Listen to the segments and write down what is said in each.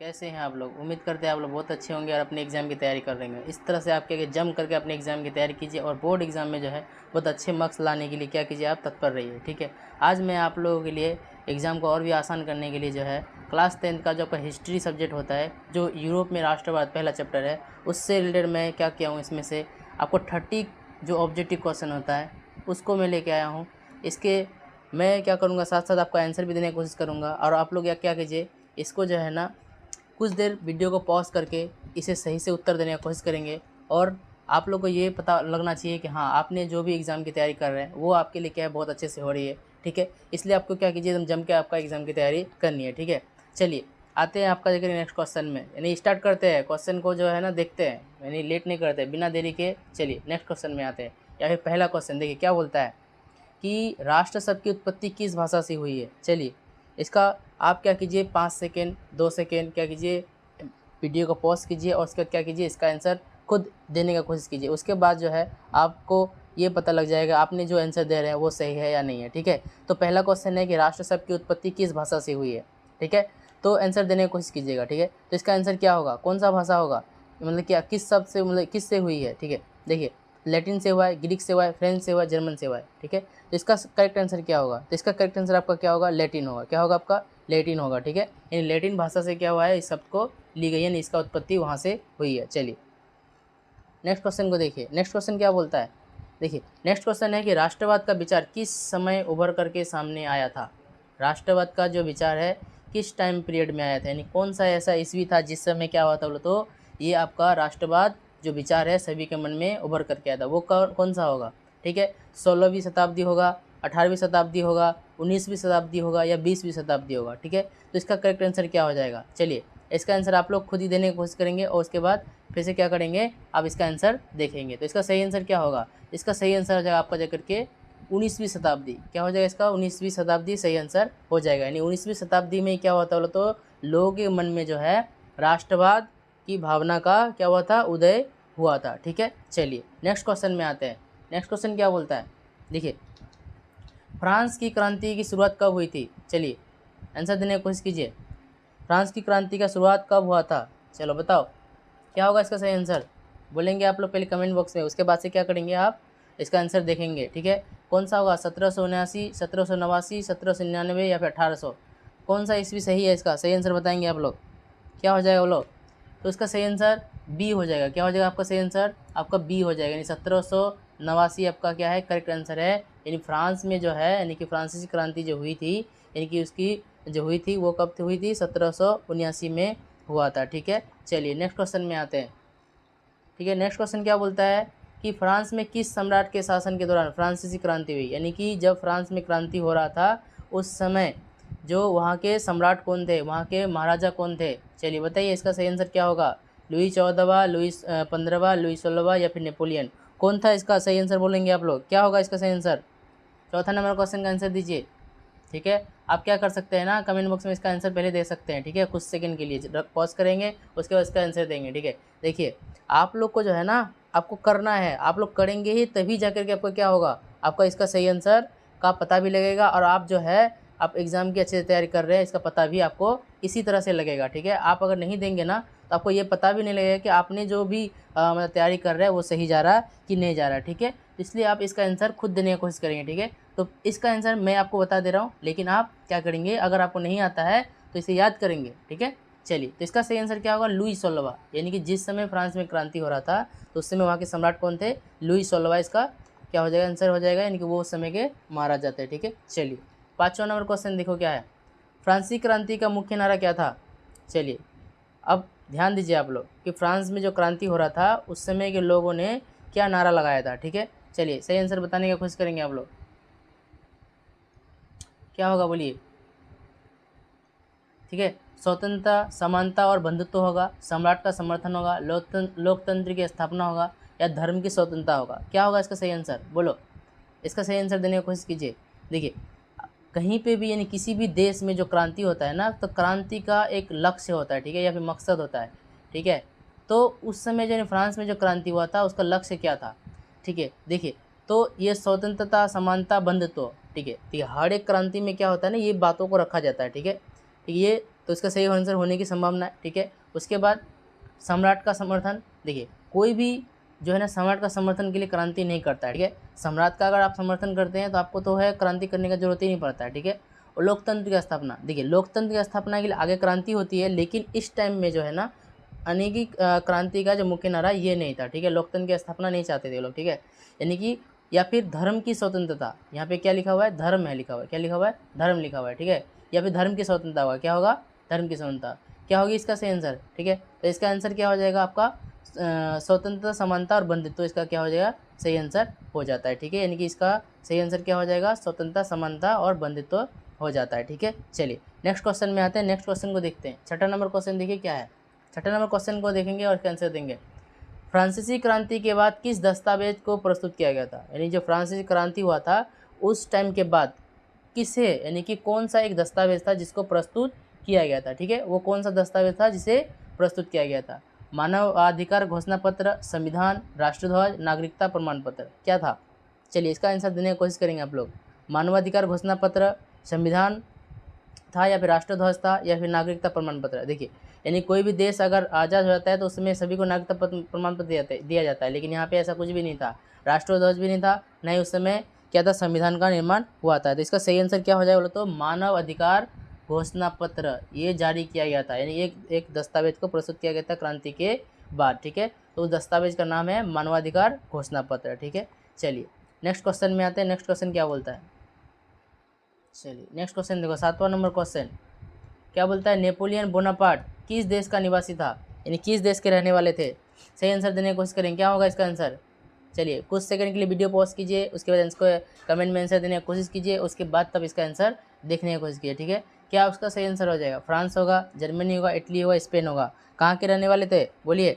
कैसे हैं आप लोग? उम्मीद करते हैं आप लोग बहुत अच्छे होंगे और अपने एग्ज़ाम की तैयारी कर रहे होंगे। इस तरह से आप क्या जम करके अपने एग्ज़ाम की तैयारी कीजिए और बोर्ड एग्ज़ाम में जो है बहुत अच्छे मार्क्स लाने के लिए क्या कीजिए, आप तत्पर रहिए, ठीक है। आज मैं आप लोगों के लिए एग्ज़ाम को और भी आसान करने के लिए जो है क्लास 10th का जो आपका हिस्ट्री सब्जेक्ट होता है, जो यूरोप में राष्ट्रवाद पहला चैप्टर है, उससे रिलेटेड मैं क्या किया हूँ, इसमें से आपको 30 जो ऑब्जेक्टिव क्वेश्चन होता है उसको मैं लेके आया हूँ। इसके मैं क्या करूँगा, साथ साथ आपका आंसर भी देने की कोशिश करूँगा। और आप लोग क्या कीजिए, इसको जो है ना कुछ देर वीडियो को पॉज करके इसे सही से उत्तर देने की कोशिश करेंगे। और आप लोग को ये पता लगना चाहिए कि हाँ, आपने जो भी एग्ज़ाम की तैयारी कर रहे हैं वो आपके लिए क्या है, बहुत अच्छे से हो रही है, ठीक है। इसलिए आपको क्या कीजिए, एकदम जम के आपका एग्ज़ाम की तैयारी करनी है, ठीक है। चलिए आते हैं आपका जगह नेक्स्ट क्वेश्चन में, यानी स्टार्ट करते हैं क्वेश्चन को जो है ना, देखते हैं, यानी लेट नहीं करते बिना देरी के। चलिए नेक्स्ट क्वेश्चन में आते हैं। या फिर पहला क्वेश्चन देखिए क्या बोलता है कि राष्ट्र शब्द की उत्पत्ति किस भाषा से हुई है। चलिए इसका आप क्या कीजिए, 5 सेकेंड 2 सेकेंड क्या कीजिए, वीडियो को पॉज कीजिए और उसके बाद क्या कीजिए, इसका आंसर खुद देने की कोशिश कीजिए। उसके बाद जो है आपको ये पता लग जाएगा आपने जो आंसर दे रहे हैं वो सही है या नहीं है, ठीक है। तो पहला क्वेश्चन है कि राष्ट्र शब्द की उत्पत्ति किस भाषा से हुई है, ठीक है। तो आंसर देने की कोशिश कीजिएगा, ठीक है। तो इसका आंसर क्या होगा, कौन सा भाषा होगा, मतलब क्या किस शब्द से, मतलब किस से हुई है, ठीक है। देखिए लैटिन से हुआ है, ग्रीक से हुआ है, फ्रेंच से हुआ है, जर्मन से हुआ है, ठीक है। तो इसका करेक्ट आंसर क्या होगा, तो इसका करेक्ट आंसर आपका क्या होगा, लैटिन होगा। क्या होगा आपका, लैटिन होगा, ठीक है। यानी लैटिन भाषा से क्या हुआ है, इस शब्द को ली गई है, यानी इसका उत्पत्ति वहाँ से हुई है। चलिए नेक्स्ट क्वेश्चन को देखिए। नेक्स्ट क्वेश्चन क्या बोलता है, देखिए नेक्स्ट क्वेश्चन है कि राष्ट्रवाद का विचार किस समय उभर करके सामने आया था। राष्ट्रवाद का जो विचार है किस टाइम पीरियड में आया था, यानी कौन सा ऐसा ईस्वी था जिस समय क्या हुआ था, बोलो तो ये आपका राष्ट्रवाद जो विचार है सभी के मन में उभर करके आया था, वो कौन सा होगा, ठीक है। 16वीं शताब्दी होगा, 18वीं शताब्दी होगा, 19वीं शताब्दी होगा या 20वीं शताब्दी होगा, ठीक है। तो इसका करेक्ट आंसर क्या हो जाएगा, चलिए इसका आंसर आप लोग खुद ही देने की कोशिश करेंगे और उसके बाद फिर से क्या करेंगे, आप इसका आंसर देखेंगे। तो इसका सही आंसर क्या होगा, इसका सही आंसर हो जाएगा आपका जाकर के 19वीं शताब्दी। क्या हो जाएगा इसका, 19वीं शताब्दी सही आंसर हो जाएगा। यानी 19वीं शताब्दी में क्या होता है, तो लोगों के मन में जो है राष्ट्रवाद की भावना का क्या हुआ था, उदय हुआ था, ठीक है। चलिए नेक्स्ट क्वेश्चन में आते हैं। नेक्स्ट क्वेश्चन क्या बोलता है, देखिए फ्रांस की क्रांति की शुरुआत कब हुई थी। चलिए आंसर देने की कोशिश कीजिए, फ्रांस की क्रांति का शुरुआत कब हुआ था, चलो बताओ क्या होगा इसका सही आंसर। बोलेंगे आप लोग पहले कमेंट बॉक्स में, उसके बाद से क्या करेंगे, आप इसका आंसर देखेंगे, ठीक है। कौन सा होगा, 1779, 1789, 1799 या फिर 1800, कौन सा ईस्वी सही है, इसका सही आंसर बताएंगे आप लोग। क्या हो जाएगा बोलो, तो इसका सही आंसर बी हो जाएगा। क्या हो जाएगा आपका सही आंसर, आपका बी हो जाएगा, यानी 1789 आपका क्या है, करेक्ट आंसर है। यानी फ्रांस में जो है, यानी कि फ्रांसीसी क्रांति जो हुई थी, यानी कि उसकी जो हुई थी वो कब हुई थी, 1779 में हुआ था, ठीक है। चलिए नेक्स्ट क्वेश्चन में आते हैं, ठीक है। नेक्स्ट क्वेश्चन क्या बोलता है कि फ्रांस में किस सम्राट के शासन के दौरान फ्रांसीसी क्रांति हुई, यानी कि जब फ्रांस में क्रांति हो रहा था उस समय जो वहाँ के सम्राट कौन थे, वहाँ के महाराजा कौन थे। चलिए बताइए इसका सही आंसर क्या होगा, लुई 14वां, लुई 15वां, लुई 16वां या फिर नेपोलियन, कौन था इसका सही आंसर, बोलेंगे आप लोग क्या होगा इसका सही आंसर। चौथा नंबर क्वेश्चन का आंसर दीजिए, ठीक है। आप क्या कर सकते हैं ना, कमेंट बॉक्स में इसका आंसर पहले दे सकते हैं, ठीक है। कुछ सेकंड के लिए पॉज करेंगे, उसके बाद इसका आंसर देंगे, ठीक है। देखिए आप लोग को जो है ना, आपको करना है, आप लोग करेंगे ही तभी जाकर के आपको क्या होगा, आपका इसका सही आंसर का पता भी लगेगा और आप जो है आप एग्ज़ाम की अच्छे से तैयारी कर रहे हैं इसका पता भी आपको इसी तरह से लगेगा, ठीक है। आप अगर नहीं देंगे ना तो आपको ये पता भी नहीं लगेगा कि आपने जो भी मतलब तैयारी कर रहे हैं वो सही जा रहा है कि नहीं जा रहा है, ठीक है। इसलिए आप इसका आंसर खुद देने की कोशिश करेंगे, ठीक है। तो इसका आंसर मैं आपको बता दे रहा हूँ, लेकिन आप क्या करेंगे, अगर आपको नहीं आता है तो इसे याद करेंगे, ठीक है। चलिए तो इसका सही आंसर क्या होगा, लुई 16वां, यानी कि जिस समय फ्रांस में क्रांति हो रहा था तो उस समय वहाँ के सम्राट कौन थे, लुई 16वां इसका क्या हो जाएगा, आंसर हो जाएगा, यानी कि वो उस समय के महाराजा थे, ठीक है। चलिए 5वां नंबर क्वेश्चन देखो क्या है, फ्रांसीसी क्रांति का मुख्य नारा क्या था। चलिए अब ध्यान दीजिए आप लोग कि फ्रांस में जो क्रांति हो रहा था उस समय के लोगों ने क्या नारा लगाया था, ठीक है। चलिए सही आंसर बताने की कोशिश करेंगे आप लोग, क्या होगा बोलिए, ठीक है। स्वतंत्रता, समानता और बंधुत्व होगा, सम्राट का समर्थन होगा, लोकतंत्र की स्थापना होगा या धर्म की स्वतंत्रता होगा, क्या होगा इसका सही आंसर बोलो। इसका सही आंसर देने की कोशिश कीजिए। देखिए कहीं पे भी यानी किसी भी देश में जो क्रांति होता है ना, तो क्रांति का एक लक्ष्य होता है, ठीक है, या फिर मकसद होता है, ठीक है। तो उस समय जो फ्रांस में जो क्रांति हुआ था उसका लक्ष्य क्या था, ठीक है। देखिए तो ये स्वतंत्रता, समानता, बंधुत्व, ठीक है। तो हर एक क्रांति में क्या होता है ना, ये बातों को रखा जाता है, ठीक है। ये तो इसका सही आंसर होने की संभावना है, ठीक है। उसके बाद सम्राट का समर्थन, देखिए कोई भी जो है ना सम्राट का समर्थन के लिए क्रांति नहीं करता है, ठीक है। सम्राट का अगर आप समर्थन करते हैं तो आपको तो है क्रांति करने का जरूरत ही नहीं पड़ता है, ठीक है। और लोकतंत्र की स्थापना, देखिए लोकतंत्र की स्थापना के लिए आगे क्रांति होती है, लेकिन इस टाइम में जो है ना अनेकी क्रांति का जो मुख्य नारा ये नहीं था, ठीक है। लोकतंत्र की स्थापना नहीं चाहते थे लोग, ठीक है। यानी कि या फिर धर्म की स्वतंत्रता, यहाँ पे क्या लिखा हुआ है, धर्म है लिखा हुआ है, क्या लिखा हुआ है, धर्म लिखा हुआ है, ठीक है। या फिर धर्म की स्वतंत्रता होगा, क्या होगा, धर्म की स्वतंत्रता। क्या होगी इसका सही आंसर, ठीक है। तो इसका आंसर क्या हो जाएगा आपका स्वतंत्रता, समानता और बंधुत्व, तो इसका क्या हो जाएगा, सही आंसर हो जाता है, ठीक है। यानी कि इसका सही आंसर क्या हो जाएगा, स्वतंत्रता, समानता और बंधुत्व हो जाता है, ठीक है। चलिए नेक्स्ट क्वेश्चन में आते हैं, नेक्स्ट क्वेश्चन को देखते हैं। छठा नंबर क्वेश्चन देखिए क्या है, छठा नंबर क्वेश्चन को देखेंगे और इसका आंसर देंगे। फ्रांसीसी क्रांति के बाद किस दस्तावेज को प्रस्तुत किया गया था, यानी जो फ्रांसीसी क्रांति हुआ था उस टाइम के बाद किसे, यानी कि कौन सा एक दस्तावेज था जिसको प्रस्तुत किया गया था, ठीक है। वो कौन सा दस्तावेज था जिसे प्रस्तुत किया गया था, मानवाधिकार घोषणा पत्र, संविधान, राष्ट्रध्वज, नागरिकता प्रमाण पत्र, क्या था। चलिए इसका आंसर देने की कोशिश करेंगे आप लोग। मानवाधिकार घोषणा पत्र, संविधान था या फिर राष्ट्रध्वज था या फिर नागरिकता प्रमाण पत्र। देखिए यानी कोई भी देश अगर आज़ाद हो जाता है तो उसमें सभी को नागरिकता प्रमाण पत्र दिया जाता है, लेकिन यहाँ पे ऐसा कुछ भी नहीं था, राष्ट्रध्वज भी नहीं था, नहीं उस समय क्या था, संविधान का निर्माण हुआ था। तो इसका सही आंसर क्या हो जाएगा बोलो तो मानव अधिकार घोषणा पत्र ये जारी किया गया था, यानी एक दस्तावेज को प्रस्तुत किया गया था क्रांति के बाद, ठीक है। तो उस दस्तावेज का नाम है मानवाधिकार घोषणा पत्र, ठीक है। चलिए नेक्स्ट क्वेश्चन में आते हैं, नेक्स्ट क्वेश्चन क्या बोलता है। चलिए नेक्स्ट क्वेश्चन देखो, 7वां नंबर क्वेश्चन क्या बोलता है, नेपोलियन बोनापार्ट किस देश का निवासी था, यानी किस देश के रहने वाले थे। सही आंसर देने की कोशिश करें, क्या होगा इसका आंसर। चलिए कुछ सेकंड के लिए वीडियो पॉज कीजिए, उसके बाद इसको कमेंट में आंसर देने की कोशिश कीजिए, उसके बाद तब इसका आंसर देखने की कोशिश कीजिए, ठीक है। क्या उसका सही आंसर हो जाएगा, फ्रांस होगा, जर्मनी होगा, इटली होगा, स्पेन होगा। कहाँ के रहने वाले थे बोलिए,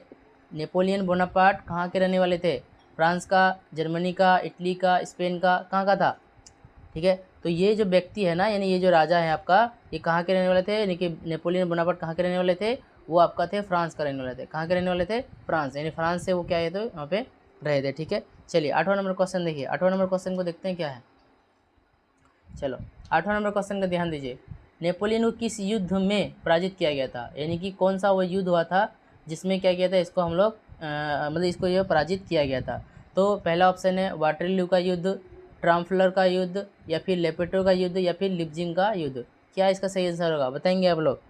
नेपोलियन बोनापार्ट कहाँ के रहने वाले थे, फ्रांस का, जर्मनी का, इटली का, स्पेन का, कहाँ का था, ठीक है। तो ये जो व्यक्ति है ना, यानी ये जो राजा है आपका, ये कहाँ के रहने वाले थे, यानी कि नेपोलियन बोनापार्ट कहाँ के रहने वाले थे, वो आपका थे फ्रांस का रहने वाले थे। कहाँ के रहने वाले थे, फ्रांस, यानी फ्रांस से वो क्या है तो वहाँ पे रहे थे, ठीक है। चलिए 8वां नंबर क्वेश्चन देखिए, 8वां नंबर क्वेश्चन को देखते हैं क्या है। चलो 8वां नंबर क्वेश्चन का ध्यान दीजिए, नेपोलियन को किस युद्ध में पराजित किया गया था, यानी कि कौन सा वो युद्ध हुआ था जिसमें क्या किया था, इसको हम लोग मतलब इसको ये पराजित किया गया था। तो पहला ऑप्शन है वाटरलू का युद्ध, ट्राम्फलर का युद्ध, या फिर लेपेटो का युद्ध, या फिर लिप्जिंग का युद्ध। क्या इसका सही आंसर होगा, बताएंगे आप लोग,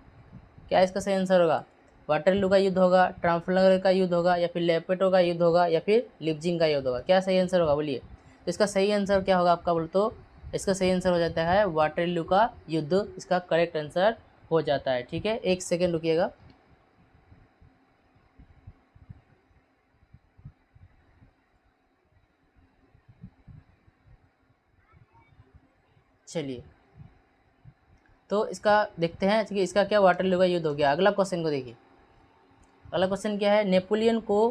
क्या इसका सही आंसर होगा। वाटरलू का युद्ध होगा, ट्राम्फलर का युद्ध होगा, या फिर लेपेटो का युद्ध होगा, या फिर लिप्जिंग का युद्ध होगा। क्या सही आंसर होगा बोलिए। तो इसका सही आंसर क्या होगा आपका बोल तो इसका सही आंसर हो जाता है वाटरलू का युद्ध, इसका करेक्ट आंसर हो जाता है, ठीक है। एक सेकेंड रुकिएगा। चलिए तो इसका देखते हैं कि इसका क्या वाटरलू का युद्ध हो गया। अगला क्वेश्चन को देखिए, अगला क्वेश्चन क्या है, नेपोलियन को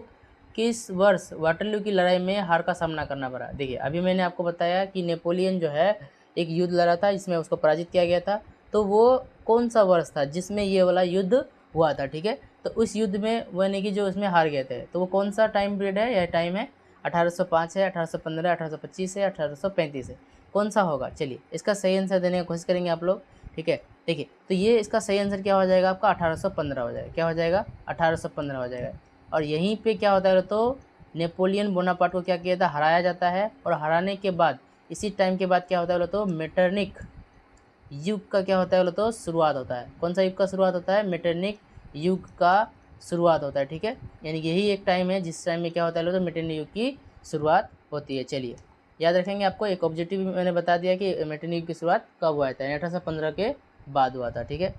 किस वर्ष वाटरलू की लड़ाई में हार का सामना करना पड़ा। देखिए अभी मैंने आपको बताया कि नेपोलियन जो है एक युद्ध लड़ा था जिसमें उसको पराजित किया गया था, तो वो कौन सा वर्ष था जिसमें ये वाला युद्ध हुआ था, ठीक है। तो उस युद्ध में वो यानी कि जो उसमें हार गए थे, तो वो कौन सा टाइम पीरियड है, यह टाइम है 1805 है, 1815, 1825 है, 1835 है, कौन सा होगा। चलिए इसका सही आंसर देने की कोशिश करेंगे आप लोग, ठीक है। देखिए तो ये इसका सही आंसर क्या हो जाएगा आपका 1815 हो जाएगा, क्या हो जाएगा 1815 हो जाएगा। और यहीं पे क्या होता है तो नेपोलियन बोनापार्ट को क्या किया था, हराया जाता है, और हराने के बाद इसी टाइम के बाद क्या होता है बोलो तो मेटरनिक युग का क्या होता है बोलो तो शुरुआत होता है। कौन सा युग का शुरुआत होता है, मेटरनिक युग का शुरुआत होता है, ठीक है। यानी यही एक टाइम है जिस टाइम में क्या होता है बोलो तो मेटरनिक युग की शुरुआत होती है। चलिए याद रखेंगे, आपको एक ऑब्जेक्टिव मैंने बता दिया कि मेटरनिक युग की शुरुआत कब हुआ था, 1815 के बाद हुआ था, ठीक है।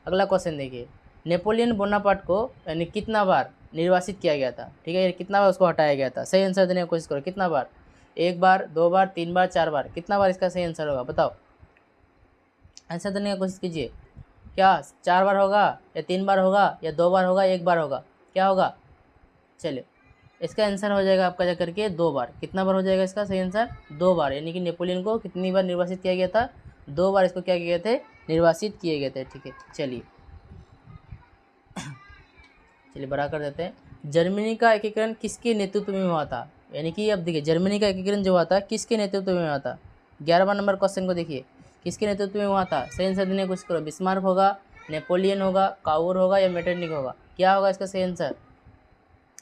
अगला क्वेश्चन देखिए, नेपोलियन बोनापार्ट को यानी कितना बार निर्वासित किया गया था, ठीक है, कितना बार उसको हटाया गया था। सही आंसर देने की कोशिश करो, कितना बार, एक बार, दो बार, तीन बार, चार बार, कितना बार इसका सही आंसर होगा बताओ, आंसर देने की कोशिश कीजिए। क्या 4 बार होगा, या 3 बार होगा, या 2 बार होगा, 1 बार होगा, क्या होगा। चलिए इसका आंसर हो जाएगा आपका जा करके 2 बार। कितना बार हो जाएगा इसका सही आंसर, 2 बार, यानी कि नेपोलियन को कितनी बार निर्वासित किया गया था, 2 बार इसको क्या किए गए थे, निर्वासित किए गए थे, ठीक है। चलिए चलिए बड़ा कर देते हैं। जर्मनी का एकीकरण किसके नेतृत्व में हुआ था, यानी कि अब देखिए जर्मनी का एकीकरण जो हुआ था किसके नेतृत्व में हुआ था। 11वां नंबर क्वेश्चन को देखिए, किसके नेतृत्व में हुआ था। सही आंसर देने की कोशिश करो, बिस्मार्क होगा, नेपोलियन होगा, काउर होगा या मेटरनिक होगा? क्या होगा इसका सही आंसर?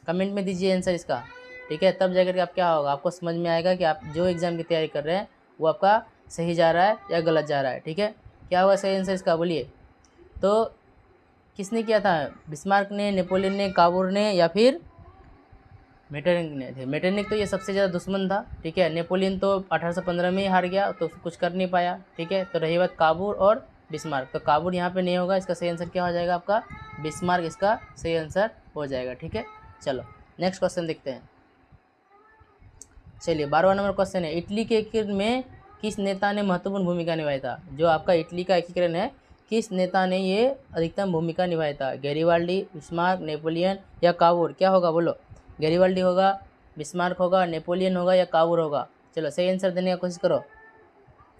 कमेंट में दीजिए आंसर इसका, ठीक है। तब जाकर के आप क्या होगा, आपको समझ में आएगा कि आप जो एग्ज़ाम की तैयारी कर रहे हैं वो आपका सही जा रहा है या गलत जा रहा है, ठीक है। क्या होगा सही आंसर इसका, बोलिए। तो किसने किया था? बिस्मार्क ने, नेपोलियन ने, काबूर ने या फिर मेटरनिक ने थे? मेटरनिक तो ये सबसे ज़्यादा दुश्मन था, ठीक है। नेपोलियन तो 1815 में ही हार गया, तो कुछ कर नहीं पाया, ठीक है। तो रही बात काबूर और बिस्मार्क, तो काबूर यहाँ पे नहीं होगा, इसका सही आंसर क्या हो जाएगा आपका? बिस्मार्क इसका सही आंसर हो जाएगा, ठीक है। चलो नेक्स्ट क्वेश्चन देखते हैं। चलिए 12वां नंबर क्वेश्चन है, इटली के एकीकरण में किस नेता ने महत्वपूर्ण भूमिका निभाई था? जो आपका इटली का एकीकरण है, किस नेता ने ये अधिकतम भूमिका निभाई था? गैरिबाल्डी, बिस्मार्क, नेपोलियन या काबूर? क्या होगा बोलो? गैरिबाल्डी होगा, बिस्मार्क होगा, नेपोलियन होगा या काबूर होगा? चलो सही आंसर देने की कोशिश करो।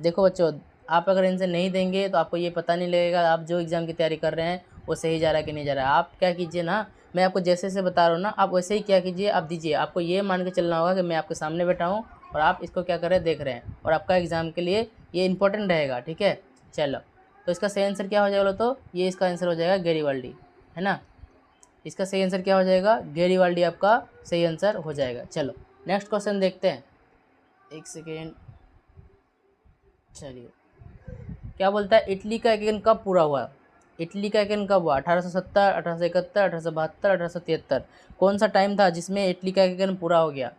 देखो बच्चों, आप अगर आंसर नहीं देंगे तो आपको ये पता नहीं लगेगा आप जो एग्ज़ाम की तैयारी कर रहे हैं वो सही जा रहा है कि नहीं जा रहा है। आप क्या कीजिए ना, मैं आपको जैसे जैसे बता रहा हूँ ना, आप वैसे ही क्या कीजिए, आप दीजिए। आपको ये मान के चलना होगा कि मैं आपके सामने बैठा हूँ और आप इसको क्या कर रहे हैं, देख रहे हैं, और आपका एग्ज़ाम के लिए ये इंपॉर्टेंट रहेगा, ठीक है। चलो तो इसका सही आंसर क्या हो जाएगा? तो ये इसका आंसर हो जाएगा गैरिबाल्डी, है ना। इसका सही आंसर क्या हो जाएगा? गैरिबाल्डी आपका सही आंसर हो जाएगा। चलो नेक्स्ट क्वेश्चन देखते हैं, एक सेकेंड। चलिए क्या बोलता है, इटली का एकीकरण कब पूरा हुआ? इटली का एकीकरण कब हुआ? 1870, 1871, 1872, 1873? कौन सा टाइम था जिसमें इटली का एकीकरण पूरा हो गया?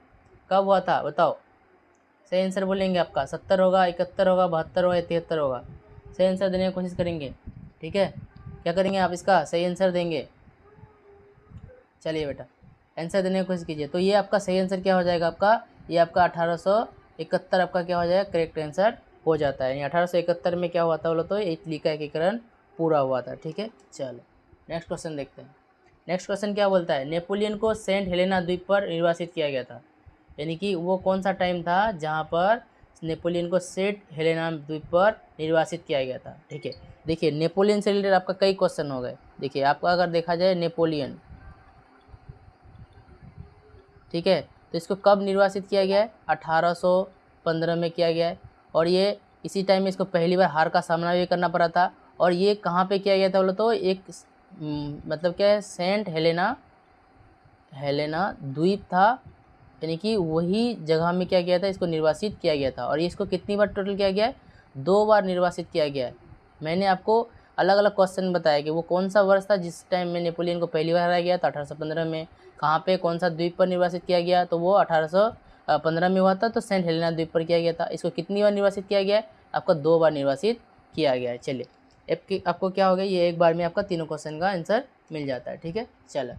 कब हुआ था बताओ? सही आंसर बोलेंगे आपका 70 होगा, 71 होगा, 72 होगा या 73 होगा? सही आंसर देने की कोशिश करेंगे, ठीक है। क्या करेंगे आप? इसका सही आंसर देंगे। चलिए बेटा आंसर देने की कोशिश कीजिए। तो ये आपका सही आंसर क्या हो जाएगा? आपका ये आपका 1871 आपका क्या हो जाएगा? करेक्ट आंसर हो जाता है। 1871 में क्या हुआ था बोलो? तो इटली का एकीकरण पूरा हुआ था, ठीक है। चलो नेक्स्ट क्वेश्चन देखते हैं। नेक्स्ट क्वेश्चन क्या बोलता है, नेपोलियन को सेंट हेलेना द्वीप पर निर्वासित किया गया था? यानी कि वो कौन सा टाइम था जहाँ पर नेपोलियन को सेंट हेलेना द्वीप पर निर्वासित किया गया था, ठीक है। देखिए नेपोलियन से रिलेटेड आपका कई क्वेश्चन हो गए। देखिए आपका अगर देखा जाए नेपोलियन, ठीक है, तो इसको कब निर्वासित किया गया है? 1815 में किया गया है, और ये इसी टाइम में इसको पहली बार हार का सामना भी करना पड़ा था। और ये कहाँ पे किया गया था बोलो? तो एक मतलब क्या है, सेंट हेलेना द्वीप था, यानी कि वही जगह में क्या किया था, इसको निर्वासित किया गया था। और ये इसको कितनी बार टोटल किया गया है? 2 बार निर्वासित किया गया है। मैंने आपको अलग अलग क्वेश्चन बताया कि वो कौन सा वर्ष था जिस टाइम में नेपोलियन को पहली बार हराया गया था, 1815 में। कहाँ पे कौन सा द्वीप पर निर्वासित किया गया? तो वो 1815 में हुआ था, तो सेंट हेलेना द्वीप पर किया गया था। इसको कितनी बार निर्वासित किया गया है? आपका 2 बार निर्वासित किया गया है। चलिए आपको क्या हो गया, ये एक बार में आपका तीनों क्वेश्चन का आंसर मिल जाता है, ठीक है। चलो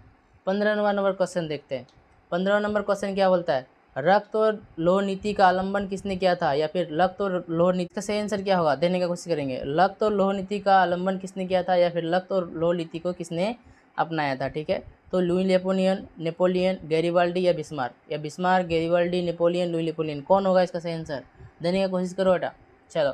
15वां नंबर क्वेश्चन देखते हैं। 15वां नंबर क्वेश्चन क्या बोलता है, रक्त और लोह नीति का अवलंबन किसने किया था? या फिर रक्त और लोह नीति का सही आंसर क्या होगा, देने की कोशिश करेंगे। रक्त और लोह नीति का अवलंबन किसने किया था, या फिर रक्त और लोह नीति को किसने अपनाया था, ठीक है। तो लुई नेपोलियन, गैरिबाल्डी या Bismarck, Garibaldi, Napoleon, Louis Napoleon, कौन होगा इसका सही आंसर? देने की कोशिश करो बेटा। चलो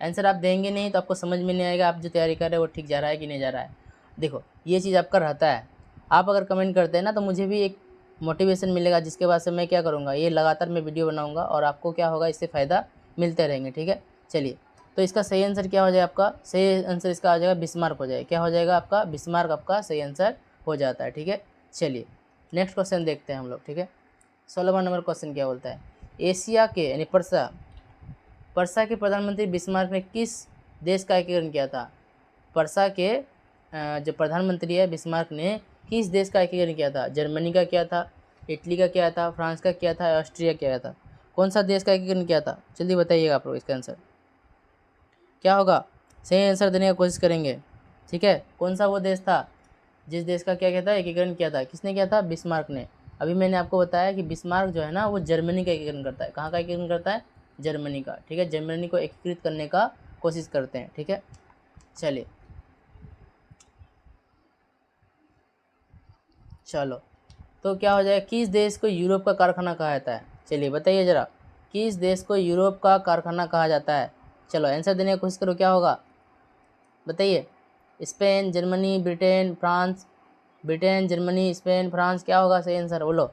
आंसर आप देंगे नहीं तो आपको समझ में नहीं आएगा आप जो तैयारी कर रहे हैं वो ठीक जा रहा है कि नहीं जा रहा है। देखो ये चीज़ आपका रहता है, आप अगर कमेंट करते हैं ना तो मुझे भी एक मोटिवेशन मिलेगा, जिसके बाद से मैं क्या करूँगा, ये लगातार मैं वीडियो बनाऊँगा और आपको क्या होगा, इससे फ़ायदा मिलते रहेंगे, ठीक है। चलिए तो इसका सही आंसर क्या हो जाएगा? आपका सही आंसर इसका आ जाएगा बिस्मार्क हो जाएगा। क्या हो जाएगा आपका? बिस्मार्क आपका सही आंसर हो जाता है, ठीक है। चलिए नेक्स्ट क्वेश्चन देखते हैं हम लोग, ठीक है। 16वां नंबर क्वेश्चन क्या बोलता है, एशिया के यानी पर्सा के प्रधानमंत्री बिस्मार्क ने किस देश का एकीकरण किया था? पर्सा के जो प्रधानमंत्री है बिस्मार्क ने किस देश का एकीकरण किया था? जर्मनी का किया था, इटली का किया था, फ्रांस का किया था, ऑस्ट्रिया किया था? कौन सा देश का एकीकरण किया था? जल्दी बताइएगा आप लोग, इसका आंसर क्या होगा? सही आंसर देने की कोशिश करेंगे, ठीक है। कौन सा वो देश था जिस देश का क्या किया था, एकीकरण किया था? किसने किया था? बिस्मार्क ने। अभी मैंने आपको बताया कि बिस्मार्क जो है ना वो जर्मनी का एकीकरण करता है। कहाँ का एकीकरण करता है? जर्मनी का, ठीक है। जर्मनी को एकीकृत करने का कोशिश करते हैं, ठीक है। चलिए चलो तो क्या हो जाएगा, किस देश को यूरोप का कारखाना कहा जाता है? चलिए बताइए ज़रा, किस देश को यूरोप का कारखाना कहा जाता है? चलो आंसर देने की कोशिश करो, क्या होगा बताइए। Spain, Germany, Britain, France? Britain, Germany, Spain, France, क्या होगा सही आंसर बोलो,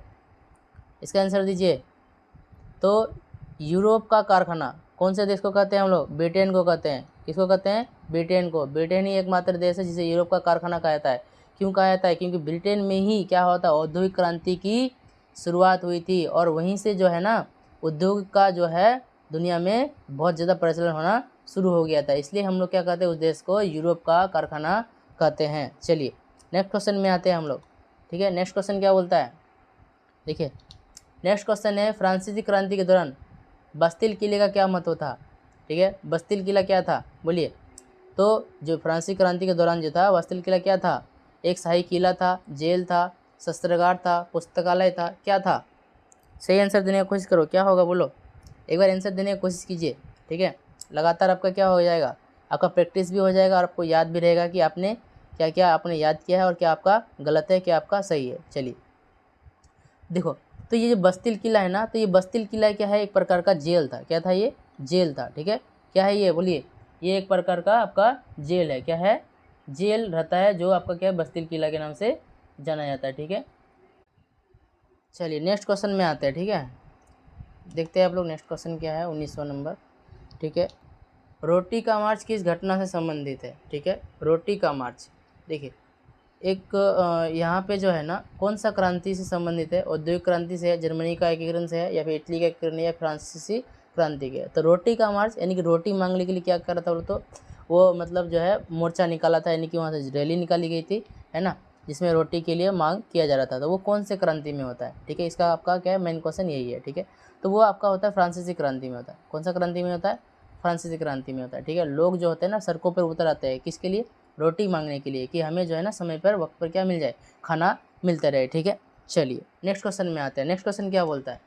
इसका आंसर दीजिए। तो यूरोप का कारखाना कौन से देश को कहते हैं हम लोग? ब्रिटेन को कहते हैं। किसको कहते हैं? ब्रिटेन को। ब्रिटेन ही एकमात्र देश है जिसे यूरोप का कारखाना कहा जाता है। क्यों कहा जाता है? क्योंकि ब्रिटेन में ही क्या होता है, औद्योगिक क्रांति की शुरुआत हुई थी और वहीं से जो है ना उद्योग का जो है दुनिया में बहुत ज़्यादा प्रचलन होना शुरू हो गया था। इसलिए हम लोग क्या कहते हैं, उस देश को यूरोप का कारखाना कहते हैं। चलिए नेक्स्ट क्वेश्चन में आते हैं हम लोग। ठीक है, नेक्स्ट क्वेश्चन क्या बोलता है, देखिए नेक्स्ट क्वेश्चन है, फ्रांसीसी क्रांति के दौरान बस्तिल किले का क्या महत्व था? ठीक है, बस्तिल किला क्या था बोलिए? तो जो फ्रांसीसी क्रांति के दौरान जो था बस्तिल किला क्या था? एक शाही किला था, जेल था, शस्त्रागार था, पुस्तकालय था, क्या था? सही आंसर देने की कोशिश करो, क्या होगा बोलो? एक बार आंसर देने की कोशिश कीजिए। ठीक है, लगातार आपका क्या हो जाएगा, आपका प्रैक्टिस भी हो जाएगा और आपको याद भी रहेगा कि आपने क्या क्या आपने याद किया है और क्या आपका गलत है, क्या आपका सही है। चलिए देखो, तो ये जो बस्तिल किला है ना, तो ये बस्तिल किला क्या है, एक प्रकार का जेल था। क्या था ये? जेल था। ठीक है, क्या है ये बोलिए? ये एक प्रकार का आपका जेल है। क्या है? जेल रहता है, जो आपका क्या है, बस्तिल किला के नाम से जाना जाता है। ठीक है, चलिए नेक्स्ट क्वेश्चन में आते हैं। ठीक है, देखते हैं आप लोग नेक्स्ट क्वेश्चन क्या है, 19वां नंबर। ठीक है, रोटी का मार्च किस घटना से संबंधित है? ठीक है, रोटी का मार्च देखिए एक यहाँ पे जो है ना कौन सा क्रांति से संबंधित है? औद्योगिक क्रांति से है, जर्मनी का एकीकरण से है, या फिर इटली का एकीकरण है, या फ्रांसीसी क्रांति के? तो रोटी का मार्च यानी कि रोटी मांगने के लिए क्या कर रहा था बोलो तो वो मतलब जो है मोर्चा निकाला था, यानी कि वहाँ से रैली निकाली गई थी, है ना, जिसमें रोटी के लिए मांग किया जा रहा था। तो वो कौन से क्रांति में होता है? ठीक है, इसका आपका क्या है, मेन क्वेश्चन यही है। ठीक है, तो वो आपका होता है फ्रांसीसी क्रांति में होता है। कौन सा क्रांति में होता है? फ्रांसीसी क्रांति में होता है। ठीक है, लोग जो होते हैं ना सड़कों पर उतर आते हैं, किसके लिए? रोटी मांगने के लिए, कि हमें जो है ना समय पर वक्त पर क्या मिल जाए, खाना मिलता रहे। ठीक है, चलिए नेक्स्ट क्वेश्चन में आते हैं। नेक्स्ट क्वेश्चन क्या बोलता है?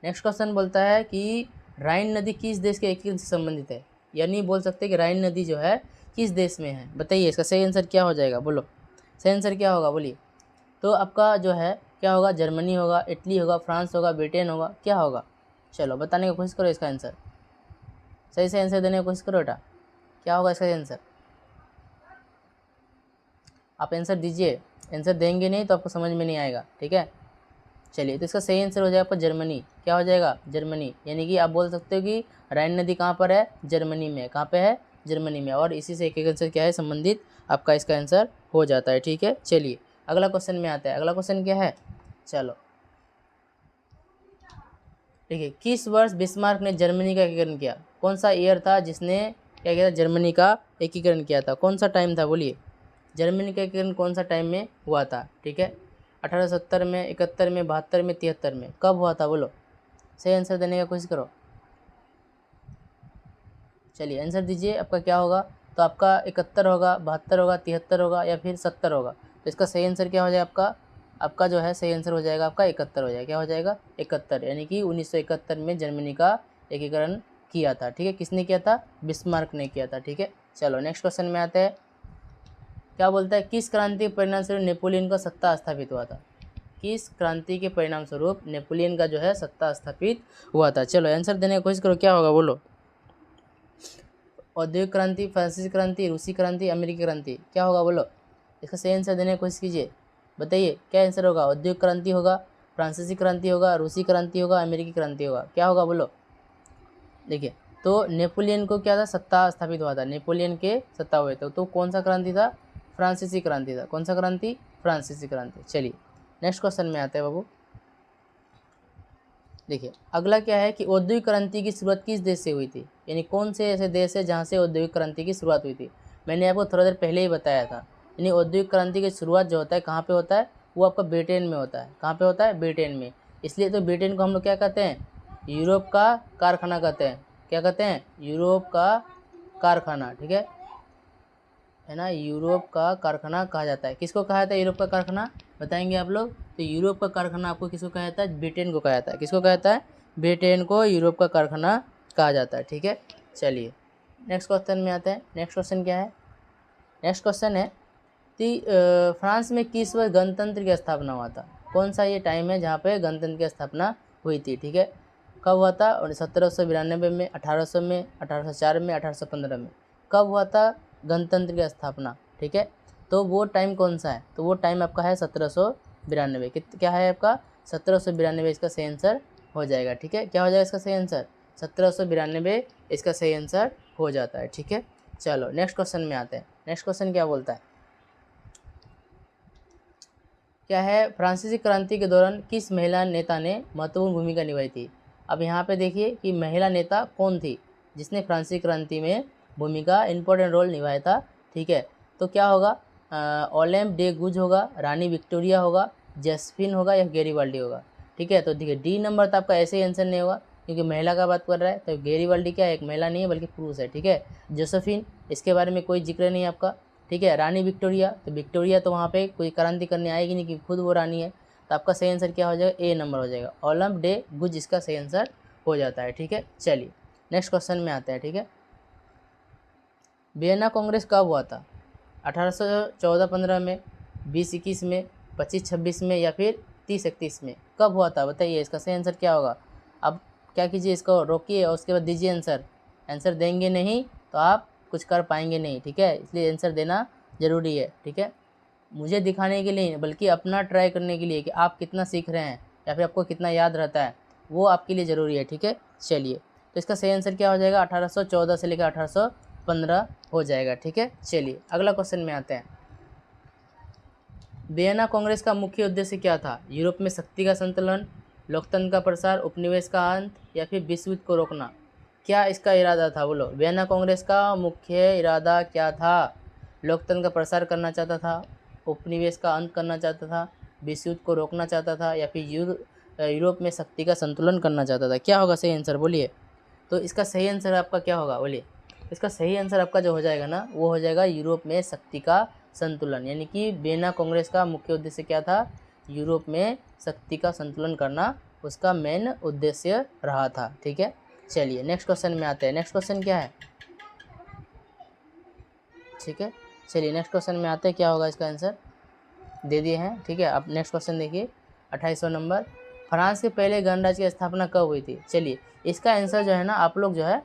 नेक्स्ट क्वेश्चन बोलता है कि राइन नदी किस देश के एकीकरण से संबंधित है? यानी बोल सकते हैं कि राइन नदी जो है किस देश में है? बताइए इसका सही आंसर क्या हो जाएगा, बोलो सही आंसर क्या होगा बोलिए? तो आपका जो है क्या होगा, जर्मनी होगा, इटली होगा, फ्रांस होगा, ब्रिटेन होगा, क्या होगा? चलो बताने की कोशिश करो इसका आंसर, सही से आंसर देने की कोशिश करो बेटा, क्या होगा इसका आंसर? आप आंसर दीजिए, आंसर देंगे नहीं तो आपको समझ में नहीं आएगा। ठीक है, चलिए तो इसका सही आंसर हो जाएगा आपका जर्मनी। क्या हो जाएगा? जर्मनी। यानी कि आप बोल सकते हो कि राइन नदी कहाँ पर है? जर्मनी में। कहाँ पे है? जर्मनी में। और इसी से एक आंसर क्या है संबंधित, आपका इसका आंसर हो जाता है। ठीक है, चलिए अगला क्वेश्चन में आता है। अगला क्वेश्चन क्या है, चलो देखिए, किस वर्ष बिस्मार्क ने जर्मनी का एकीकरण किया? कौन सा ईयर था जिसने क्या किया था, जर्मनी का एकीकरण किया था? कौन सा टाइम था बोलिए? जर्मनी का एकीकरण कौन सा टाइम में हुआ था? ठीक है, 1870 में, 71 में, 72 में, 73 में, कब हुआ था बोलो? सही आंसर देने का कोशिश करो, चलिए आंसर दीजिए, आपका क्या होगा? तो आपका 71 होगा, 72 होगा, 73 होगा, या फिर 70 होगा? तो इसका सही आंसर क्या हो जाएगा आपका? आपका जो है सही आंसर हो जाएगा आपका 71 हो जाएगा। क्या हो जाएगा? 71, यानी कि 1971 में जर्मनी का एकीकरण किया था। ठीक है, किसने किया था? बिस्मार्क ने किया था। ठीक है, चलो नेक्स्ट क्वेश्चन में आते हैं। क्या बोलता है, किस क्रांति के परिणाम स्वरूप नेपोलियन का सत्ता स्थापित हुआ था? किस क्रांति के परिणाम स्वरूप नेपोलियन का जो है सत्ता स्थापित हुआ था? चलो आंसर देने की कोशिश करो, क्या होगा बोलो? औद्योगिक क्रांति, फ्रांसीसी क्रांति, रूसी क्रांति, अमेरिकी क्रांति, क्या होगा बोलो? इसका सही आंसर देने की कोशिश कीजिए, बताइए क्या आंसर होगा? औद्योगिक क्रांति होगा, फ्रांसीसी क्रांति होगा, रूसी क्रांति होगा, अमेरिकी क्रांति होगा, क्या होगा बोलो? देखिए, तो नेपोलियन को क्या था, सत्ता स्थापित हुआ था, नेपोलियन के सत्ता हुए थे, तो कौन सा क्रांति था? फ्रांसीसी क्रांति था। कौन सा क्रांति? फ्रांसीसी क्रांति। चलिए नेक्स्ट क्वेश्चन में आते हैं बाबू। देखिए अगला क्या है कि औद्योगिक क्रांति की शुरुआत किस देश से हुई थी? यानी कौन से ऐसे देश है जहाँ से औद्योगिक क्रांति की शुरुआत हुई थी? मैंने आपको थोड़ा देर पहले ही बताया था। यानी औद्योगिक क्रांति की शुरुआत जो होता है कहाँ पे होता है? वो आपका ब्रिटेन में होता है। कहाँ पे होता है? ब्रिटेन में। इसलिए तो ब्रिटेन को हम लोग क्या कहते हैं? यूरोप का कारखाना कहते हैं। क्या कहते हैं? यूरोप का कारखाना। ठीक है ना, यूरोप का कारखाना कहा जाता है। किसको कहा जाता है यूरोप का कारखाना? बताएंगे आप लोग। तो यूरोप का कारखाना आपको किसको कहा जाता है? ब्रिटेन को कहा जाता है। किसको कहा जाता है? ब्रिटेन को यूरोप का कारखाना कहा जाता है। ठीक है, चलिए नेक्स्ट क्वेश्चन में आते हैं। नेक्स्ट क्वेश्चन क्या है? नेक्स्ट क्वेश्चन है कि फ्रांस में किस वर्ष गणतंत्र की स्थापना हुआ था? कौन सा ये टाइम है जहाँ पे गणतंत्र की स्थापना हुई थी? ठीक है, कब हुआ था? और 1792 में, 1800 में, 1804 में, 1815 में, कब हुआ था गणतंत्र की स्थापना? ठीक है, तो वो टाइम कौन सा है? तो वो टाइम आपका है 1792। क्या है आपका? 1792 इसका सही आंसर हो जाएगा। ठीक है, क्या हो जाएगा इसका सही आंसर? 1792 इसका सही आंसर हो जाता है। ठीक है, चलो नेक्स्ट क्वेश्चन में आते हैं। नेक्स्ट क्वेश्चन क्या बोलता है, क्या है, फ्रांसीसी क्रांति के दौरान किस महिला नेता ने महत्वपूर्ण भूमिका निभाई थी। अब यहाँ पे देखिए कि महिला नेता कौन थी जिसने फ्रांसीसी क्रांति में भूमिका इंपॉर्टेंट रोल निभाया था। ठीक है, तो क्या होगा, ओलेम डे गुज होगा, रानी विक्टोरिया होगा, जेसफिन होगा या गैरीबाल्डी होगा। ठीक है, तो देखिए डी नंबर तो आपका ऐसे ही आंसर नहीं होगा क्योंकि महिला का बात कर रहा है, तो गैरीबाल्डी क्या है, एक महिला नहीं है बल्कि पुरुष है। ठीक है, जोसेफिन इसके बारे में कोई जिक्र नहीं है आपका। ठीक है, रानी विक्टोरिया, तो विक्टोरिया तो वहाँ पे कोई क्रांति करने आएगी नहीं क्योंकि खुद वो रानी है, तो आपका सही आंसर क्या हो जाएगा, ए नंबर हो जाएगा, ओलम डे गुज इसका सही आंसर हो जाता है। ठीक है, चलिए नेक्स्ट क्वेश्चन में आते हैं। ठीक है, वियना कांग्रेस कब हुआ था, 1814-15 में, 20-21 में, 25-26 में या फिर 30-31 में, कब हुआ था बताइए, इसका सही आंसर क्या होगा। अब क्या कीजिए, इसको रोकिए और उसके बाद दीजिए आंसर। आंसर देंगे नहीं तो आप कुछ कर पाएंगे नहीं। ठीक है, इसलिए आंसर देना ज़रूरी है। ठीक है, मुझे दिखाने के लिए बल्कि अपना ट्राई करने के लिए कि आप कितना सीख रहे हैं या फिर आपको कितना याद रहता है, वो आपके लिए ज़रूरी है। ठीक है, चलिए तो इसका सही आंसर क्या हो जाएगा, 1814 से लेकर 1815 हो जाएगा। ठीक है, चलिए अगला क्वेश्चन में आते हैं। वियना कांग्रेस का मुख्य उद्देश्य क्या था, यूरोप में शक्ति का संतुलन, लोकतंत्र का प्रसार, उपनिवेश का अंत या फिर विश्व युद्ध को रोकना। क्या इसका इरादा था, बोलो। वियना कांग्रेस का मुख्य इरादा क्या था, लोकतंत्र का प्रसार करना चाहता था, उपनिवेश का अंत करना चाहता था, विश्व युद्ध को रोकना चाहता था या फिर यूरोप में शक्ति का संतुलन करना चाहता था। क्या होगा सही आंसर, बोलिए। तो इसका सही आंसर आपका क्या होगा, बोलिए। इसका सही आंसर आपका जो हो जाएगा ना, वो हो जाएगा यूरोप में शक्ति का संतुलन, यानी कि वियना कांग्रेस का मुख्य उद्देश्य क्या था, यूरोप में शक्ति का संतुलन करना उसका मेन उद्देश्य रहा था। ठीक है, चलिए नेक्स्ट क्वेश्चन में आते हैं। नेक्स्ट क्वेश्चन क्या है, ठीक है, चलिए नेक्स्ट क्वेश्चन में आते हैं। क्या होगा इसका आंसर, दे दिए हैं। ठीक है, अब नेक्स्ट क्वेश्चन देखिए, 2800 नंबर, फ्रांस के पहले गणराज्य की स्थापना कब हुई थी। चलिए इसका आंसर जो है ना आप लोग जो है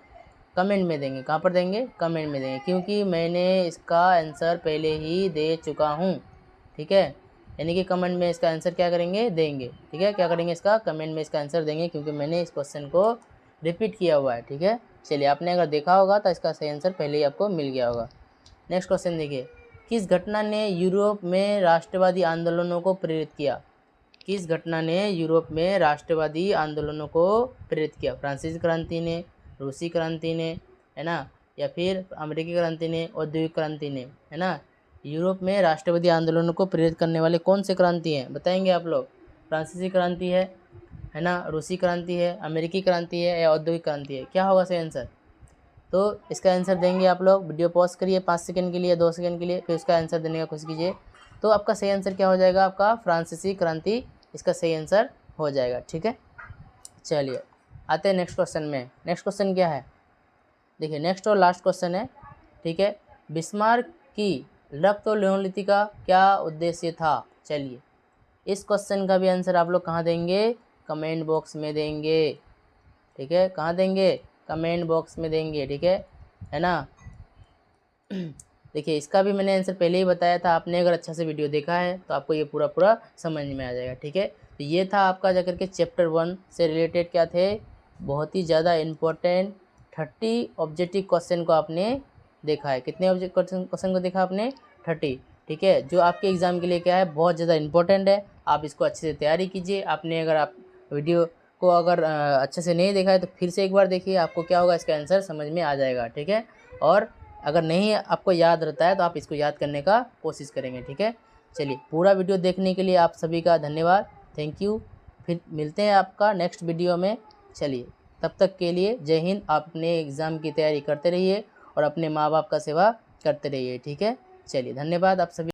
कमेंट में देंगे। कहाँ पर देंगे, कमेंट में देंगे, क्योंकि मैंने इसका आंसर पहले ही दे चुका हूँ। ठीक है, यानी कि कमेंट में इसका आंसर क्या करेंगे, देंगे। ठीक है, क्या करेंगे, इसका कमेंट में इसका आंसर देंगे क्योंकि मैंने इस क्वेश्चन को रिपीट किया हुआ है। ठीक है, चलिए आपने अगर देखा होगा तो इसका सही आंसर पहले ही आपको मिल गया होगा। नेक्स्ट क्वेश्चन देखिए, किस घटना ने यूरोप में राष्ट्रवादी आंदोलनों को प्रेरित किया। किस घटना ने यूरोप में राष्ट्रवादी आंदोलनों को प्रेरित किया, फ्रांसीसी क्रांति ने, रूसी क्रांति ने, है ना, या फिर अमेरिकी क्रांति ने, औद्योगिक क्रांति ने, है ना। यूरोप में राष्ट्रवादी आंदोलनों को प्रेरित करने वाले कौन से क्रांति हैं बताएंगे आप लोग। फ्रांसीसी क्रांति है ना, रूसी क्रांति है, अमेरिकी क्रांति है या औद्योगिक क्रांति है। क्या होगा सही आंसर, तो इसका आंसर देंगे आप लोग। वीडियो पॉज करिए 5 सेकंड के लिए, 2 सेकंड के लिए, फिर उसका आंसर देने का कोशिश कीजिए। तो आपका सही आंसर क्या हो जाएगा, आपका फ्रांसीसी क्रांति इसका सही आंसर हो जाएगा। ठीक है, चलिए आते हैं नेक्स्ट क्वेश्चन में। नेक्स्ट क्वेश्चन क्या है, देखिए नेक्स्ट और लास्ट क्वेश्चन है। ठीक है, बिस्मार्क की रक्त और लौह नीति का क्या उद्देश्य था। चलिए इस क्वेश्चन का भी आंसर आप लोग कहाँ देंगे, कमेंट बॉक्स में देंगे। ठीक है, कहाँ देंगे, कमेंट बॉक्स में देंगे। ठीक है ना। देखिए इसका भी मैंने आंसर पहले ही बताया था, आपने अगर अच्छा से वीडियो देखा है तो आपको ये पूरा समझ में आ जाएगा। ठीक है, तो ये था आपका जाकर के चैप्टर 1 से रिलेटेड क्या थे, बहुत ही ज़्यादा इम्पोर्टेंट 30 ऑब्जेक्टिव क्वेश्चन को आपने देखा है। कितने ऑब्जेक्टिव क्वेश्चन को देखा आपने, 30। ठीक है, जो आपके एग्ज़ाम के लिए क्या है, बहुत ज़्यादा इंपॉर्टेंट है। आप इसको अच्छे से तैयारी कीजिए। आपने अगर आप वीडियो को अगर अच्छे से नहीं देखा है तो फिर से एक बार देखिए, आपको क्या होगा, इसका आंसर समझ में आ जाएगा। ठीक है, और अगर नहीं आपको याद रहता है तो आप इसको याद करने का कोशिश करेंगे। ठीक है, चलिए पूरा वीडियो देखने के लिए आप सभी का धन्यवाद, थैंक यू। फिर मिलते हैं आपका नेक्स्ट वीडियो में। चलिए तब तक के लिए जय हिंद। आप अपने एग्ज़ाम की तैयारी करते रहिए और अपने माँ बाप का सेवा करते रहिए। ठीक है, चलिए धन्यवाद आप सभी।